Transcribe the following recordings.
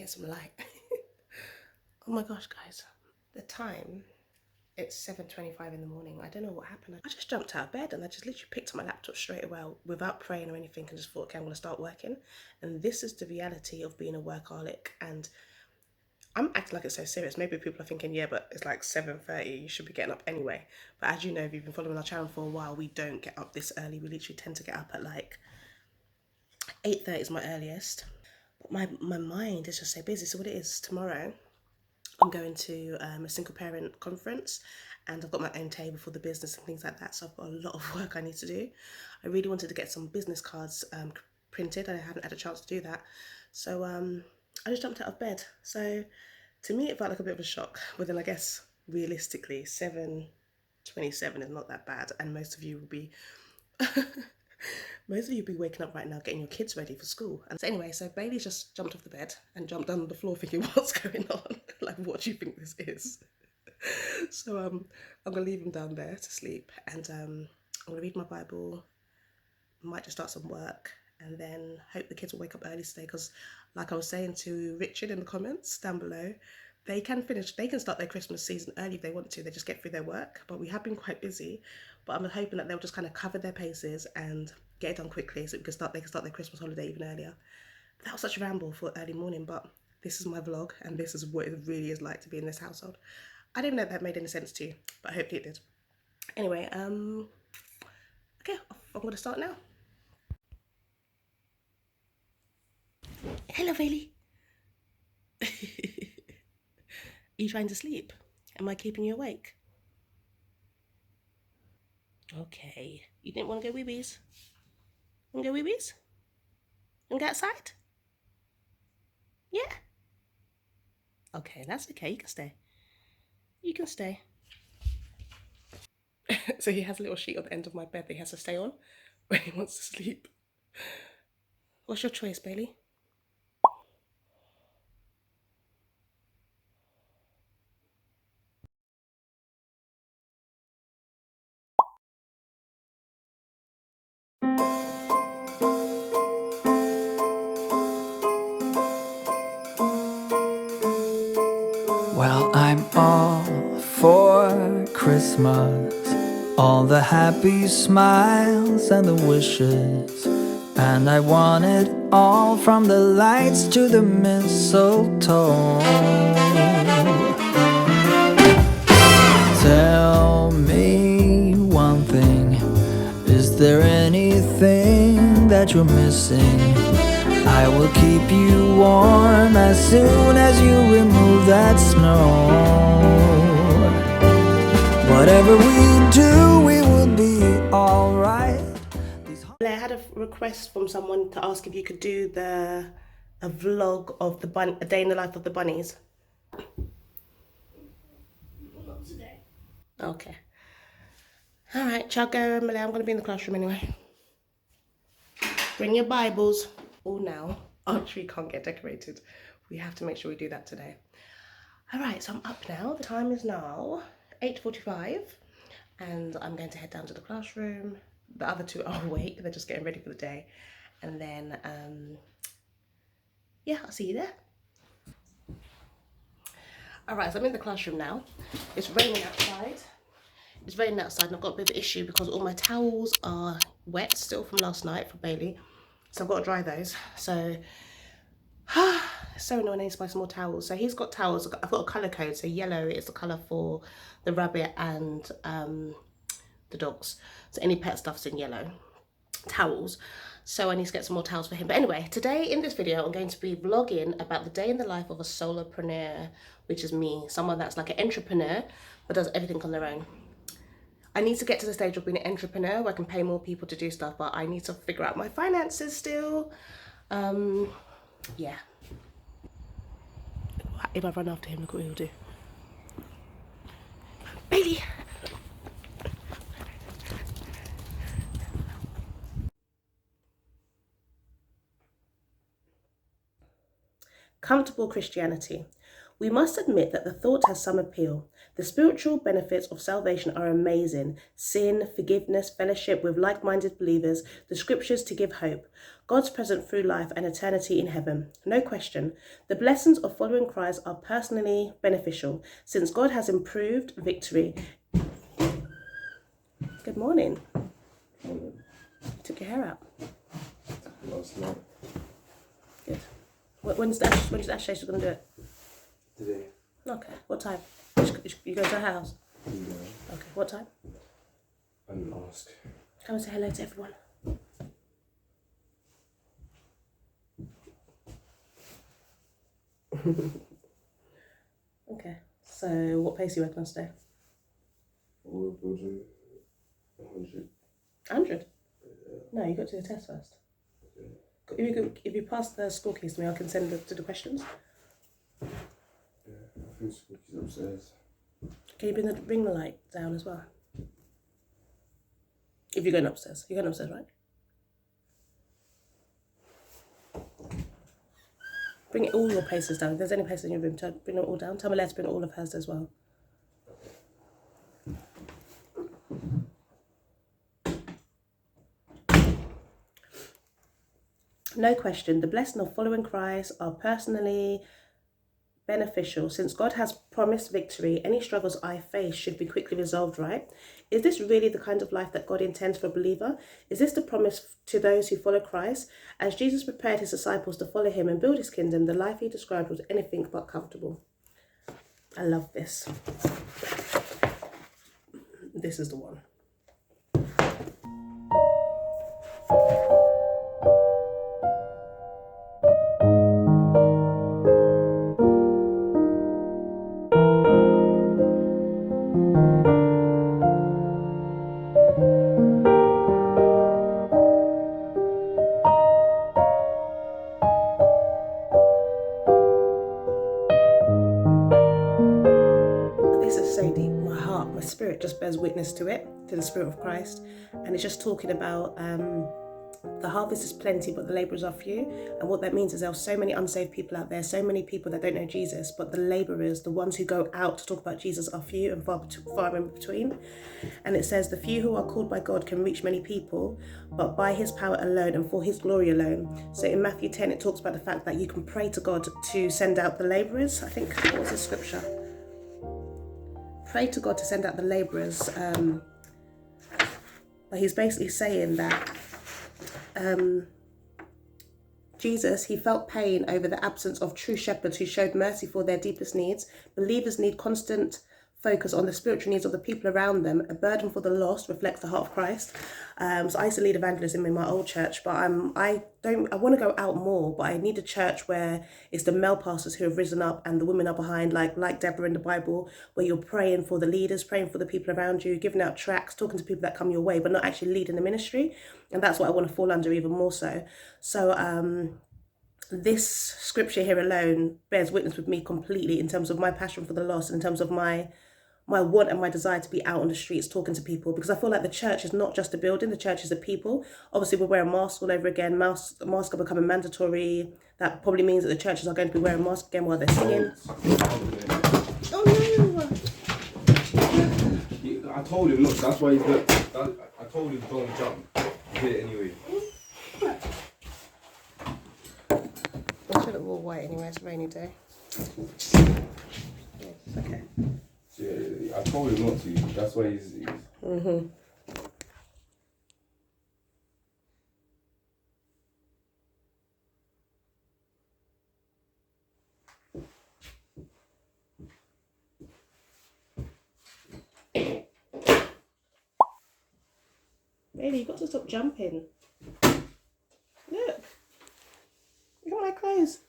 get some light. Oh my gosh, guys, the time, it's 7:25 in the morning. I don't know what happened. I just jumped out of bed and I just literally picked up my laptop straight away without praying or anything and just thought, okay, I'm gonna start working. And this is the reality of being a workaholic. And I'm acting like it's so serious. Maybe people are thinking, yeah, but it's like 7:30, you should be getting up anyway. But as you know, if you've been following our channel for a while, we don't get up this early. We literally tend to get up at like 8:30 is my earliest. But my mind is just so busy. So what it is, tomorrow, I'm going to a single parent conference and I've got my own table for the business and things like that. So I've got a lot of work I need to do. I really wanted to get some business cards printed. I haven't had a chance to do that. So I just jumped out of bed. So to me, it felt like a bit of a shock. But then I guess realistically, 7:27 is not that bad. And most of you will be most of you will be waking up right now getting your kids ready for school. And so anyway, so Bailey just jumped off the bed and jumped down on the floor thinking, what's going on? Like, what do you think this is? So I'm gonna leave him down there to sleep, and I'm gonna read my Bible, might just start some work, and then hope the kids will wake up early today, because like I was saying to Richard in the comments down below, they can start their Christmas season early if they want to. They just get through their work, but we have been quite busy. But I'm hoping that they'll just kind of cover their paces and get it done quickly, so they can start their Christmas holiday even earlier. That was such a ramble for early morning, but this is my vlog and this is what it really is like to be in this household. I don't know if that made any sense to you, but hopefully it did. Anyway, okay, I'm gonna start now. Hello, Bailey. Are you trying to sleep? Am I keeping you awake? Okay. You didn't want to go wee-wees? Want to go wee-wees? Want to go outside? Yeah? Okay, that's okay. You can stay. You can stay. So he has a little sheet on the end of my bed that he has to stay on when he wants to sleep. What's your choice, Bailey? Well, I'm all for Christmas, all the happy smiles and the wishes, and I want it all, from the lights to the mistletoe. Tell me one thing, is there anything that you're missing? I will keep you warm as soon as you remove that snow. Whatever we do, we will be alright. I had a request from someone to ask if you could do a vlog of a day in the life of the bunnies. Not today. Okay. Alright, shall I go, Malay? I'm going to be in the classroom anyway. Bring your Bibles. All now, our tree can't get decorated. We have to make sure we do that today. All right, so I'm up now. The time is now 8:45 and I'm going to head down to the classroom. The other two are awake. They're just getting ready for the day. And then, yeah, I'll see you there. All right, so I'm in the classroom now. It's raining outside. It's raining outside and I've got a bit of an issue because all my towels are wet still from last night for Bailey. So I've got to dry those. So, it's so annoying. I need to buy some more towels. So he's got towels. I've got a colour code. So yellow is the colour for the rabbit and the dogs. So any pet stuff's in yellow. Towels. So I need to get some more towels for him. But anyway, today in this video, I'm going to be vlogging about the day in the life of a solopreneur, which is me. Someone that's like an entrepreneur, but does everything on their own. I need to get to the stage of being an entrepreneur where I can pay more people to do stuff, but I need to figure out my finances still. Yeah. If I run after him, look what he'll do. Bailey! Comfortable Christianity. We must admit that the thought has some appeal. The spiritual benefits of salvation are amazing. Sin, forgiveness, fellowship with like-minded believers, the scriptures to give hope, God's presence through life and eternity in heaven. No question. The blessings of following Christ are personally beneficial, since God has improved victory. Good morning. Took your hair out. Last night. Good. When's Ash say she's going to do it? Today. Okay. What time? You go to her house? Yeah. Okay. What time? I didn't ask. Come and say hello to everyone. Okay. So, what pace are you working on today? We're building 100. 100? No, you got to do the test first. If you pass the score keys to me, I can send it to the questions. Yeah, I think Spooky's upstairs. Can you bring the light down as well? If you're going upstairs. You're going upstairs, right? Bring all your places down. If there's any places in your room, bring them all down. Tell Malaya to bring all of hers as well. No question, the blessing of following Christ are personally beneficial. Since God has promised victory, any struggles I face should be quickly resolved, right? Is this really the kind of life that God intends for a believer? Is this the promise to those who follow Christ? As Jesus prepared his disciples to follow him and build his kingdom, the life he described was anything but comfortable. I love this. This is the one. My spirit just bears witness to it, to the Spirit of Christ, and it's just talking about the harvest is plenty but the labourers are few. And what that means is there are so many unsaved people out there, so many people that don't know Jesus, but the labourers, the ones who go out to talk about Jesus, are few and far in between. And it says the few who are called by God can reach many people, but by his power alone and for his glory alone. So in Matthew 10 it talks about the fact that you can pray to God to send out the labourers. I think, what was the scripture? Pray to God to send out the labourers, but he's basically saying that Jesus, he felt pain over the absence of true shepherds who showed mercy for their deepest needs. Believers need constant focus on the spiritual needs of the people around them. A burden for the lost reflects the heart of Christ. So I used to lead evangelism in my old church, but I want to go out more, but I need a church where it's the male pastors who have risen up and the women are behind, like Deborah in the Bible, where you're praying for the leaders, praying for the people around you, giving out tracts, talking to people that come your way, but not actually leading the ministry. And that's what I want to fall under even more so. So this scripture here alone bears witness with me completely in terms of my passion for the lost, in terms of my want and my desire to be out on the streets talking to people, because I feel like the church is not just a building, the church is a people. Obviously we're wearing masks all over again. Masks are becoming mandatory. That probably means that the churches are going to be wearing masks again while they're singing. Oh no! I told him, look, that's why he's got, I told him don't jump. He did it anyway. I'll put it all white anyway, it's a rainy day. Yes, okay. Yeah, I told him not to. That's why he's Bailey, you've got to stop jumping. Look. Look at my clothes.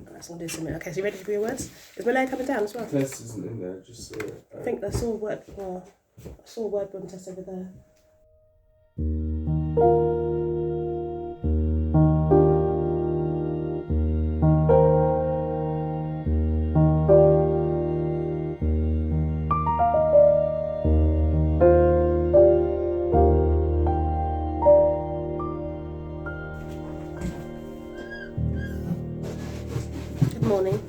Alright, so I'm going to do something. Okay, so you ready for your words? Is my leg coming down as well? test isn't in there, just I think I saw a word, I saw a word button test over there. Good morning.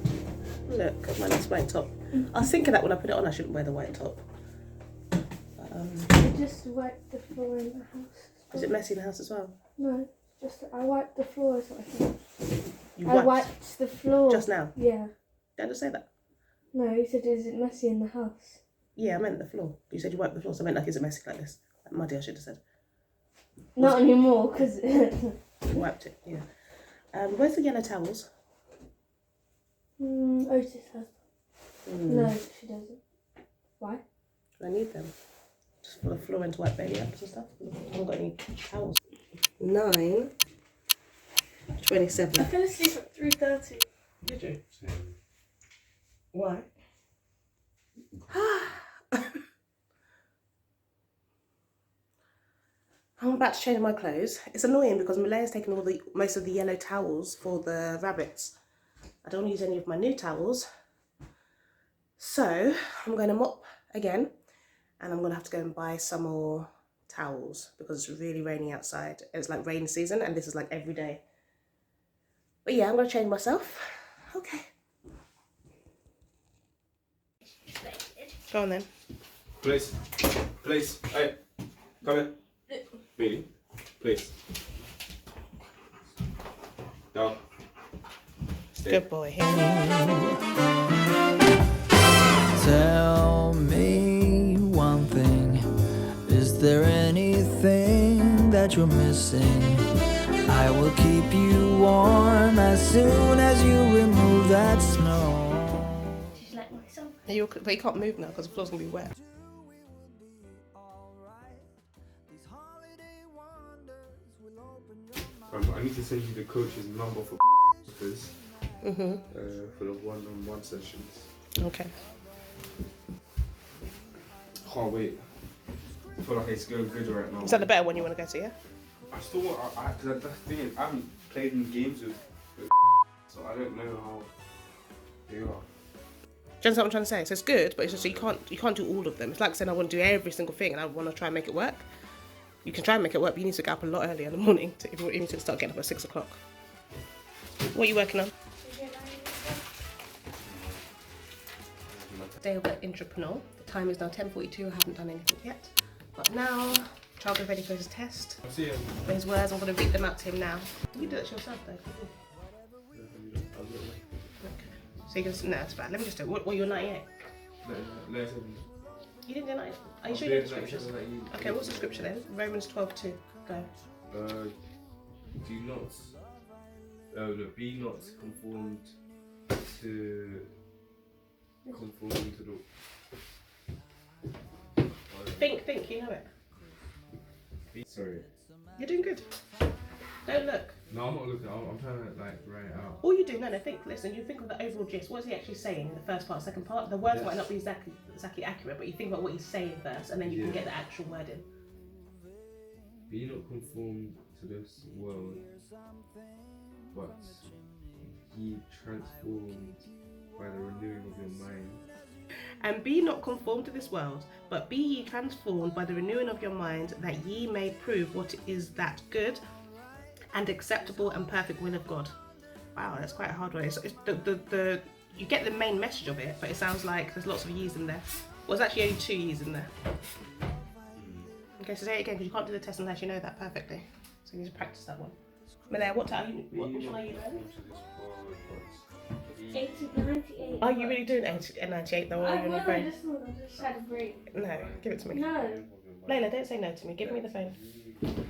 Look, my nice white top. I was thinking that when I put it on, I shouldn't wear the white top. I just wiped the floor in the house. Is it messy in the house as well? No, just I wiped the floor. Is what I think. You I wiped the floor. Just now? Yeah. Did I just say that? No, you said, is it messy in the house? Yeah, I meant the floor. You said you wiped the floor, so I meant like, is it messy like this? Like muddy, I should have said. Not anymore, because... You wiped it, yeah. Where's the yellow towels? Otis has them. No, she doesn't. Why? I need them. Just for the floor and to wipe baby ups and stuff. I haven't got any towels. 9:27. I fell asleep at 3:30. Did you? Why? I'm about to change my clothes. It's annoying because Malaya's taken most of the yellow towels for the rabbits. I don't use any of my new towels. So I'm going to mop again, and I'm going to have to go and buy some more towels because it's really rainy outside. It's like rain season and this is like every day. But yeah, I'm going to change myself. Okay. Go on then. Please. Hey, come here. Really? Please. Down. Stay. Good boy. Tell me one thing. Is there anything that you're missing? I will keep you warm as soon as you remove that snow. She's like my son. But you can't move now because the floor's going to be wet. I need to send you the coach's number for because for the one-on-one sessions. Okay. Can't wait. I feel like it's going good right now. Is that the better one you want to go to, yeah? I still want, because the thing is, I haven't played any games with so I don't know how they are. Do you understand what I'm trying to say? So it's good, but it's just you can't do all of them. It's like saying I want to do every single thing and I want to try and make it work. You can try and make it work, but you need to get up a lot earlier in the morning if you need to start getting up at 6 o'clock. What are you working on? Day of the entrepreneur. The time is now 10:42. I haven't done anything yet. But now, child is ready for his test. I'll see you. For his words, I'm going to read them out to him now. You do it yourself though. Okay. So you can, no, that's bad. Let me just do it. What you're 98? You didn't do 98? Are you sure you did the scriptures? Okay, what's the scripture then? Romans 12:2. Go. Do not, be not conformed to the. Think, you know it. Sorry. You're doing good. Don't look. No, I'm not looking. I'm trying to like write it out. All you do, no, think, listen, you think of the overall gist. What is he actually saying in the first part, second part? The words might not be exactly accurate, but you think about what he's saying first, and then you can get the actual word in. Be not conformed to this world, but ye transformed by the renewing of your mind. And be not conformed to this world, but be ye transformed by the renewing of your mind, that ye may prove what is that good and acceptable and perfect will of God. Wow, that's quite a hard one. It's you get the main message of it, but it sounds like there's lots of ye's in there. Well, there's actually only 2 ye's in there. Okay, so say it again, because you can't do the test unless you know that perfectly. So you need to practice that one. Malaya, which one are you learning? 1898. Are you really doing 98 though? Or are you on your phone? I just had a break. No, give it to me. No. Layla, don't say no to me. Give me the phone.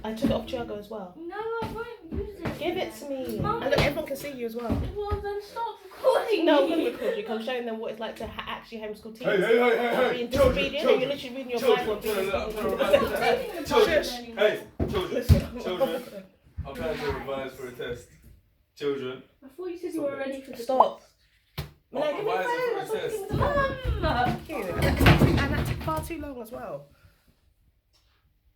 I took it off Tiago as well. No, I won't use it. Give it to me. Mum. And look, everyone can see you as well. Well, then stop recording. No, I'm going to record you because I'm showing them what it's like to actually homeschool teens. Hey! Being disobedient and you're literally reading your Bible and being Hey, children. I'm trying to revise for a test. Children. I thought you said you were ready for the Stop. No, give me Why is the it for a phone. Thank And that took far too long as well.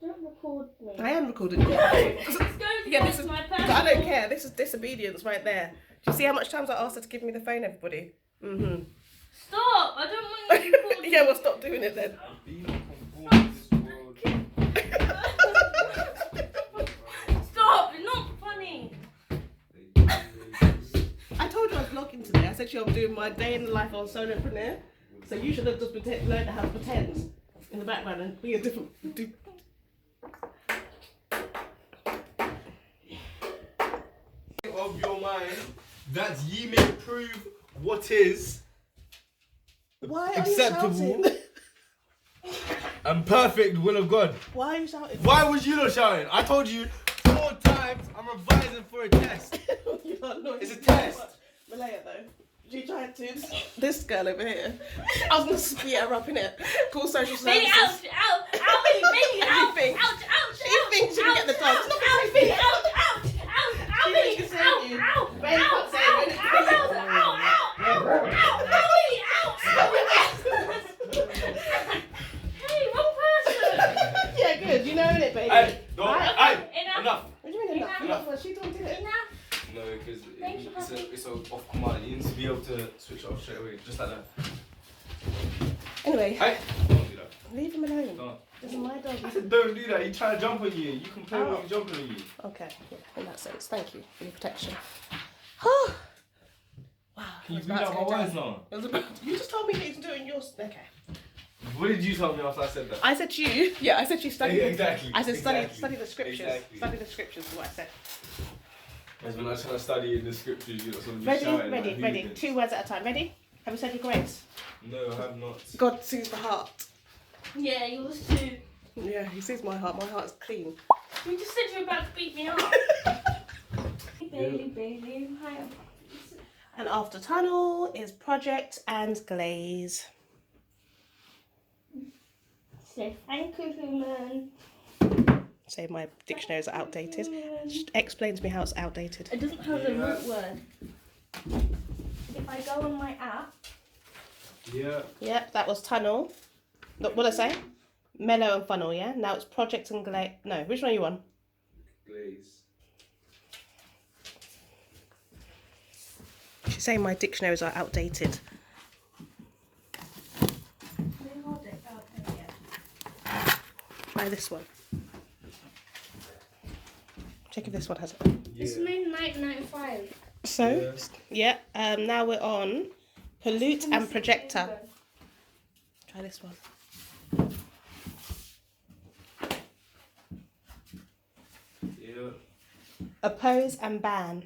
Don't record me. I am recording you. It's going Yeah, this is, my but I don't care. This is disobedience right there. Do you see how much times I asked her to give me the phone, everybody? Stop! I don't want you to record me. Yeah, well, stop doing it then. Be not conformed to this world. Stop! It's not funny. I told you I was vlogging today. I said to you I'm doing my day in the life of a solopreneur. So you should have just learned how to pretend in the background and be a different. Of your mind that ye may prove what is Why are acceptable you shouting? and perfect will of God. Why are you shouting? Why was you not shouting? I told you 4 times I'm revising for a test. You are not- It's a test. Malaya though. She tried to. This girl over here. I was gonna spit her up in it. Call social services. Baby, ouch, ouch, ouch, baby, ouch, She thinks- ouch, ouch, she thinks she can get the dog. It's not ouch, gonna baby, say ouch, ouch, ouch, ouch, She baby, thinks she can ouch, say you. ouch, Baby can't ouch, say ouch, it. ouch, ouch, ouch, baby, ouch. Hey, wrong person. Yeah, good. You know it, baby. Hey, don't. Alright. Hey, Enough. enough. What do you mean enough? Enough. Well, she don't do it. Enough. No, because Thank you, Poppy. it's off command. You need to be able to switch off straight away, just like that. Anyway, Hey, don't do that. leave him alone. Don't. This is my dog. I said don't do that. He trying to jump on you. You complain when he's jumping on you. Okay, yeah, in that sense. Thank you for your protection. Wow. Can you I was read about out to my go words down. now? I was about- You just told me that you doing yours. Okay. What did you tell me after I said that? I said to you. Yeah, I said to you study. Yeah, exactly. I said study Exactly. the scriptures. Exactly. Study the scriptures is what I said. As when I was trying to study in the scriptures, you know, sort of Ready, shouting ready, like ready. hooligans. 2 words at a time. Ready? Have you said your grace? No, I have not. God sees the heart. Yeah, yours too. Yeah, he sees my heart. My heart's clean. You just said you were about to beat me up. Bailey, Bailey, hi. And after tunnel is project and glaze. Say thank you, human. Say my dictionaries are outdated. Just explain to me how it's outdated. It doesn't have the root word. If I go on my app, Yeah. Yep, that was tunnel. Look, what did I say? Mellow and funnel, yeah? Now it's project and glaze. No, which one are you on? Glaze. She's saying my dictionaries are outdated. Try this one. Check if this one has it. it's made in 1995. So, yeah, now we're on pollute and projector. Try this one. Yeah. Oppose and ban.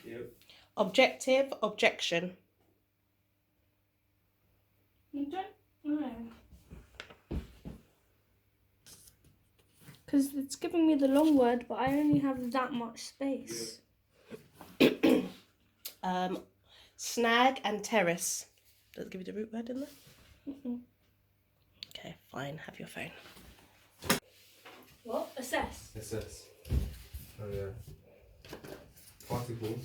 Yep. Objective, objection. You don't know. Because it's giving me the long word, but I only have that much space. Snag and terrace. Does it give you the root word in there? Mm-mm. Okay, fine. Have your phone. What? Assess. Assess. Oh yeah. Particle.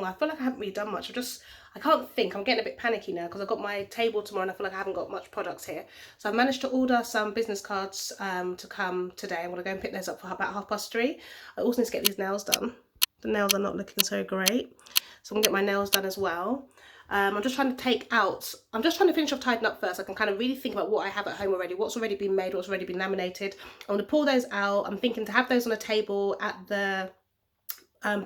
I feel like I haven't really done much. I can't think. I'm getting a bit panicky now because I've got my table tomorrow and I feel like I haven't got much products here. So I've managed to order some business cards to come today. I'm going to go and pick those up for about 3:30. I also need to get these nails done. The nails are not looking so great. So I'm going to get my nails done as well. I'm just trying to finish off tidying up first. I can kind of really think about what I have at home already, what's already been made, what's already been laminated. I'm going to pull those out. I'm thinking to have those on a table at the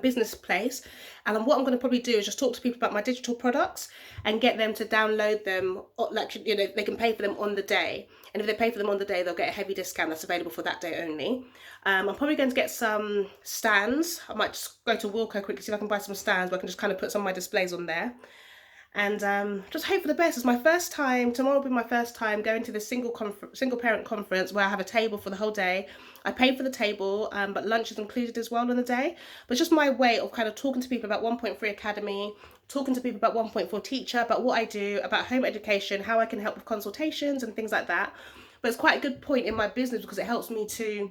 business place, and what I'm going to probably do is just talk to people about my digital products and get them to download them, like, you know, they can pay for them on the day, and if they pay for them on the day they'll get a heavy discount that's available for that day only. I'm probably going to get some stands. I might just go to Wilko quickly, see if I can buy some stands where I can just kind of put some of my displays on there. And just hope for the best. It's my first time, tomorrow will be my first time going to this single parent conference where I have a table for the whole day. I paid for the table, but lunch is included as well on the day. But it's just my way of kind of talking to people about 1.3 Academy, talking to people about 1.4 Teacher, about what I do, about home education, how I can help with consultations and things like that. But it's quite a good point in my business because it helps me to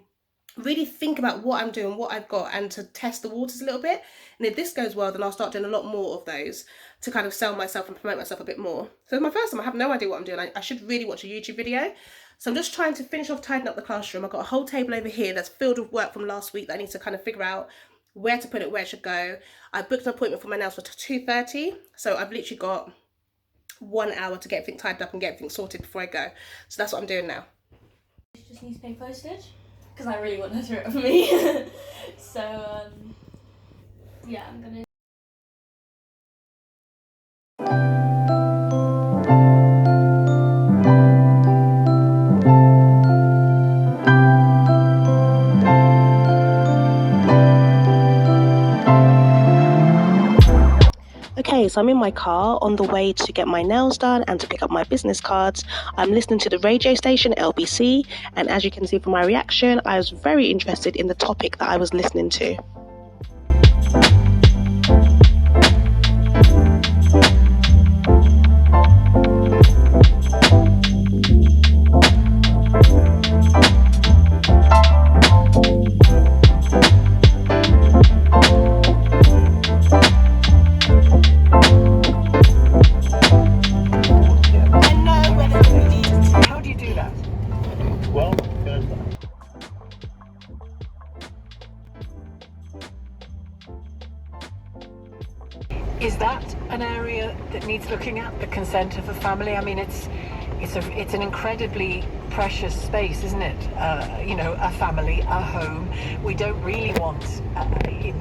really think about what I'm doing, what I've got, and to test the waters a little bit. And if this goes well, then I'll start doing a lot more of those to kind of sell myself and promote myself a bit more. So it's my first time. I have no idea what I'm doing. I should really watch a YouTube video. So I'm just trying to finish off tidying up the classroom. I've got a whole table over here that's filled with work from last week that I need to kind of figure out where to put it, where it should go. I booked an appointment for my nails for 2:30. So I've literally got 1 hour to get everything tidied up and get everything sorted before I go. So that's what I'm doing now. Just needs to pay postage because I really want her to do it for me. So yeah, I'm gonna. Okay, so I'm in my car on the way to get my nails done and to pick up my business cards. I'm listening to the radio station LBC, and as you can see from my reaction, I was very interested in the topic that I was listening to. Is that an area that needs looking at, the consent of a family? I mean, it's an incredibly precious space, isn't it? You know, a family, a home. We don't really want,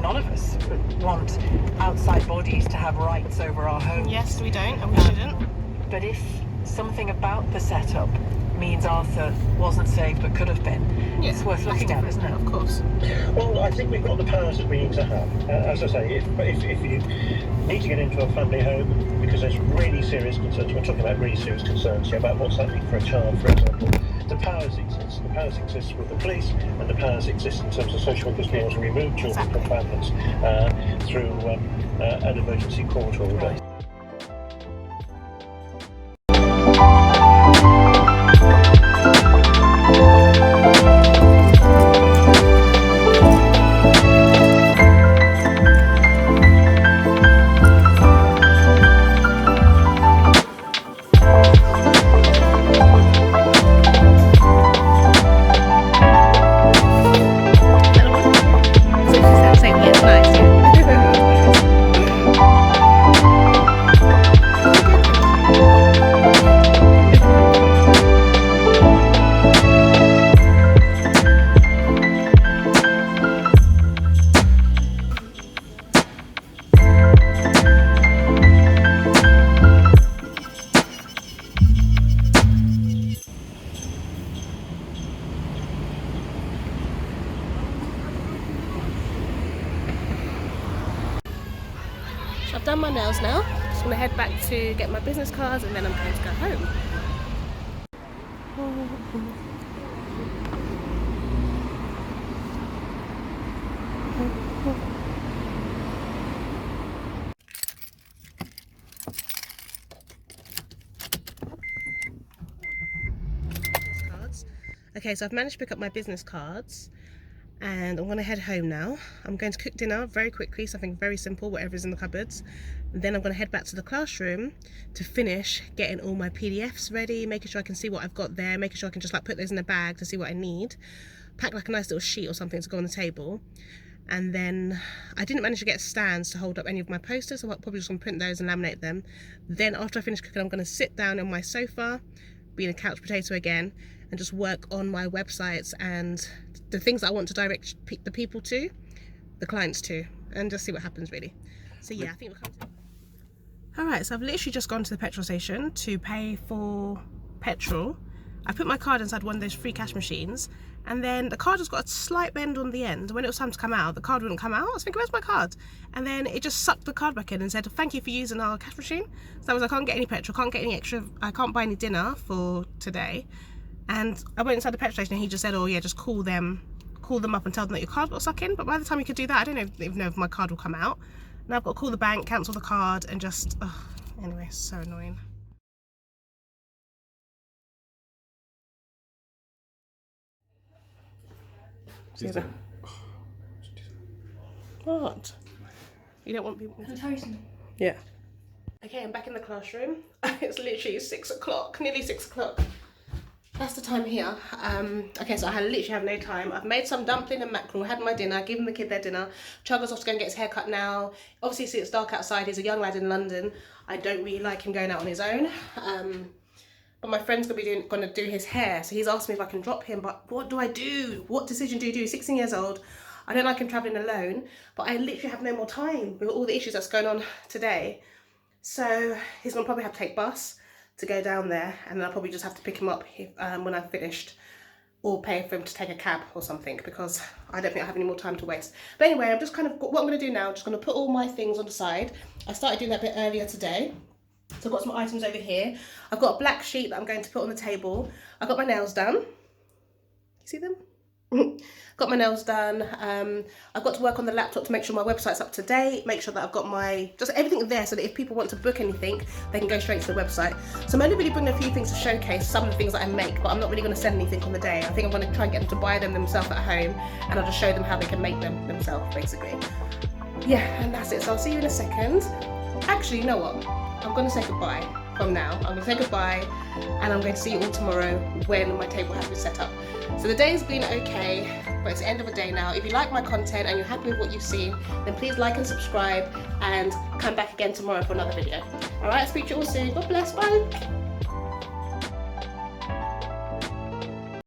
none of us want outside bodies to have rights over our homes. Yes, we don't, and we shouldn't. But if something about the setup means Arthur wasn't saved but could have been, Yeah, it's worth looking at, isn't it? Of course. Well, I think we've got the powers that we need to have. As I say, if you need to get into a family home because there's really serious concerns, we're talking about really serious concerns here about what's happening for a child, for example, the powers exist. The powers exist with the police, and the powers exist in terms of social workers being able to remove children from families through an emergency court order. So I've done my nails now. Just going to head back to get my business cards and then I'm going to go home. Okay, so I've managed to pick up my business cards and I'm gonna head home now. I'm going to cook dinner very quickly, something very simple, whatever's in the cupboards. And then I'm gonna head back to the classroom to finish getting all my PDFs ready, making sure I can see what I've got there, making sure I can just like put those in a bag to see what I need, pack like a nice little sheet or something to go on the table. And then I didn't manage to get stands to hold up any of my posters, so I'm probably just gonna print those and laminate them. Then after I finish cooking, I'm gonna sit down on my sofa, being a couch potato again, and just work on my websites and the things that I want to direct the people to, the clients to, and just see what happens really. So yeah, I think we'll come to... Alright, so I've literally just gone to the petrol station to pay for petrol. I put my card inside one of those free cash machines, and then the card has got a slight bend on the end. When it was time to come out, the card wouldn't come out. I was thinking, where's my card? And then it just sucked the card back in and said, thank you for using our cash machine. So I was like, I can't get any petrol, can't get any extra, I can't buy any dinner for today. And I went inside the petrol station and he just said, oh yeah, just call them up and tell them that your card got stuck in. But by the time you could do that, I don't even know if my card will come out. Now I've got to call the bank, cancel the card, and just, anyway, so annoying. What? You don't want people... Can I tell you something? Yeah. Okay, I'm back in the classroom. It's literally 6 o'clock, nearly 6 o'clock. That's the time here. Okay, so I literally have no time. I've made some dumpling and mackerel, had my dinner, given the kid their dinner. Chugger's off to go and get his hair cut now. Obviously, see, it's dark outside. He's a young lad in London. I don't really like him going out on his own. But my friend's going to do his hair. So he's asked me if I can drop him, but what do I do? What decision do you do? 16 years old. I don't like him travelling alone, but I literally have no more time with all the issues that's going on today. So he's going to probably have to take bus to go down there, and then I'll probably just have to pick him up when I've finished, or pay for him to take a cab or something, because I don't think I have any more time to waste. But anyway, I'm just what I'm going to do now, I'm just going to put all my things on the side. I started doing that a bit earlier today. So I've got some items over here. I've got a black sheet that I'm going to put on the table. I've got my nails done. You see them? Got my nails done. I've got to work on the laptop to make sure my website's up to date, make sure that I've got just everything there, so that if people want to book anything, they can go straight to the website. So I'm only really bringing a few things to showcase some of the things that I make, but I'm not really going to send anything on the day. I think I'm going to try and get them to buy them themselves at home, and I'll just show them how they can make them themselves, basically. Yeah, and that's it. So I'll see you in a second. Actually, you know what? I'm going to say goodbye from now. I'm going to say goodbye, and I'm going to see you all tomorrow when my table has been set up. So the day has been okay, but it's the end of the day now. If you like my content and you're happy with what you've seen, then please like and subscribe, and come back again tomorrow for another video. Alright, speak to you all soon. God bless, bye.